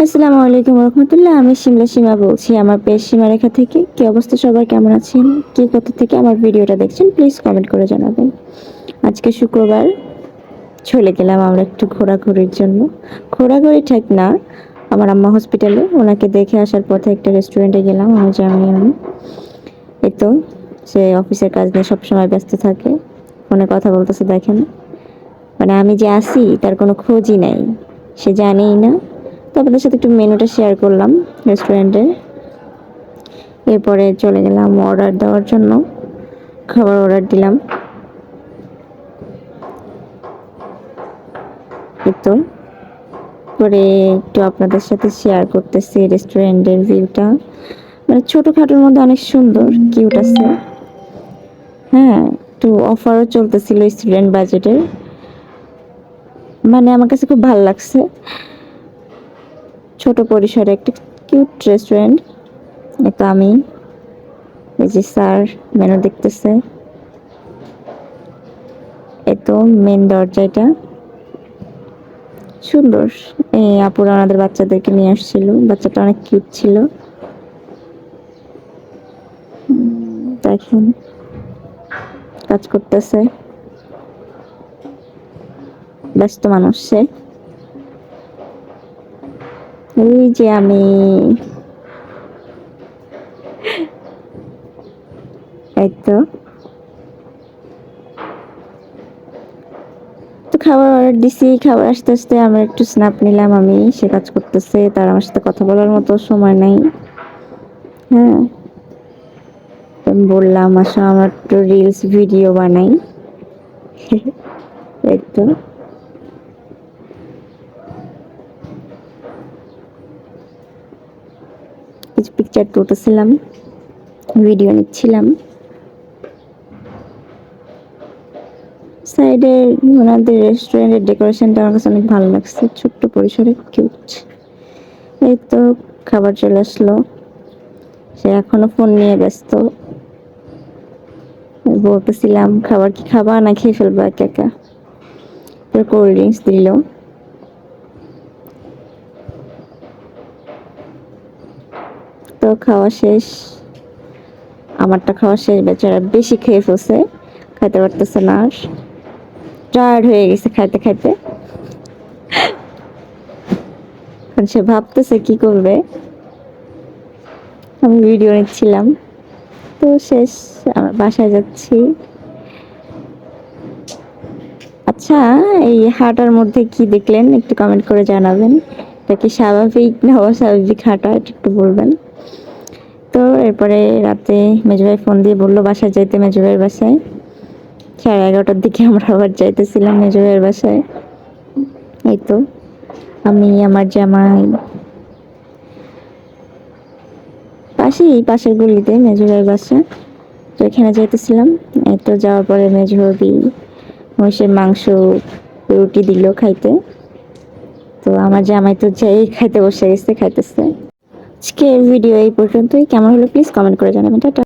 আসসালামু আলাইকুম রহমতুল্লাহ। আমি শিমলা সীমা বলছি আমার পেজ সীমারেখা থেকে। কি অবস্থা, সবার কেমন আছেন? কে কোথা থেকে আমার ভিডিওটা দেখছেন প্লিজ কমেন্ট করে জানাবেন। আজকে শুক্রবার, চলে গেলাম আমরা একটু ঘোরাঘুরির জন্য। ঘোরাঘুরি ঠিক না, আমার আম্মা হসপিটালে, ওনাকে দেখে আসার পথে একটা রেস্টুরেন্টে গেলাম। আমি এই তো, সে অফিসের কাজ নিয়ে সবসময় ব্যস্ত থাকে, ফোনে কথা বলতেছে দেখেন। মানে আমি যে আসি তার কোনো খোঁজই নাই, সে জানেই না। তো আপনাদের সাথে একটু মেনুটা শেয়ার করলাম রেস্টুরেন্টে। এরপরে চলে গেলাম অর্ডার দেওয়ার জন্য, খাবার অর্ডার দিলাম। তো পরে একটু আপনাদের সাথে শেয়ার করতেছি রেস্টুরেন্টের ভিউটা। মানে ছোটোখাটোর মধ্যে অনেক সুন্দর, কিউট আছে। হ্যাঁ, একটু অফারও চলতেছিল স্টুডেন্ট বাজেটের। মানে আমার কাছে খুব ভালো লাগছে, ছোট পরিসরে একটা কিউট রেস্টুরেন্ট। তো আমি, এই যে স্যার মেনু দেখতেছে, এই তো মেন দরজা, এটা সুন্দর। এই আপুরা ওনাদের বাচ্চাদেরকে নিয়ে আসছিল, বাচ্চাটা অনেক কিউট ছিল। দেখেন কাজ করতেছে, ব্যস্ত মানুষ সে। ওই যে আমি, এই তো। তো খাবার অর্ডার দিছি, খাবার আসতে আসতে আমরা একটু স্ন্যাপ নিলাম। আমি, সে কাজ করতেছে, তার আমার সাথে কথা বলার মতো সময় নাই। হ্যাঁ, আমি বললাম আসো আমার একটু রিলস ভিডিও বানাই। এই তো কিছু পিকচার তুলতেছিলাম, ভিডিও নিচ্ছিলাম। সাইডে ওনাদের রেস্টুরেন্টের ডেকোরেশনটা আমার কাছে অনেক ভালো লাগছে, ছোট্ট পরিসরে কিউট। এই তো খাবার চলে আসলো, সে এখনো ফোন নিয়ে ব্যস্ত। বলতেছিলাম খাবার কি খাবা না খেয়ে ফেলবো একা একা। কোল্ড ড্রিঙ্কস দিল। তো খাওয়া শেষ, আমারটা খাওয়া শেষ, বেচারা বেশি খেয়ে ফেলছে, খাইতে পারতেছে না আর, টায়ার্ড হয়ে গেছে খাইতে খাইতে। এখন সে ভাবতেছে কি করবে। আমি ভিডিও নিচ্ছিলাম। তো শেষ, আমার বাসায় যাচ্ছি। আচ্ছা, এই হাঁটার মধ্যে কি দেখলেন একটু কমেন্ট করে জানাবেন। এটা কি স্বাভাবিক না অস্বাভাবিক হাঁটা, এটা একটু বলবেন। তো এরপরে রাতে মেজো ভাই ফোন দিয়ে বললো বাসায় যাইতে, মেজো ভাইয়ের বাসায়। 11:30টার দিকে আমরা আবার যাইতেছিলাম মেজো ভাইয়ের বাসায়। এই তো আমি, আমার জামাই, পাশের গলিতে মেজো ভাইয়ের বাসা। তো এখানে যাইতেছিলাম। এই তো যাওয়ার পরে মেজো ভাবি মহিষের মাংস রুটি দিল খাইতে। তো আমার জামাই তো যাই খাইতে বসে গেছে, খাইতেছে। আজকের ভিডিও এই পর্যন্তই। কেমন হলো প্লিজ কমেন্ট করে জানাবেন। টাটা।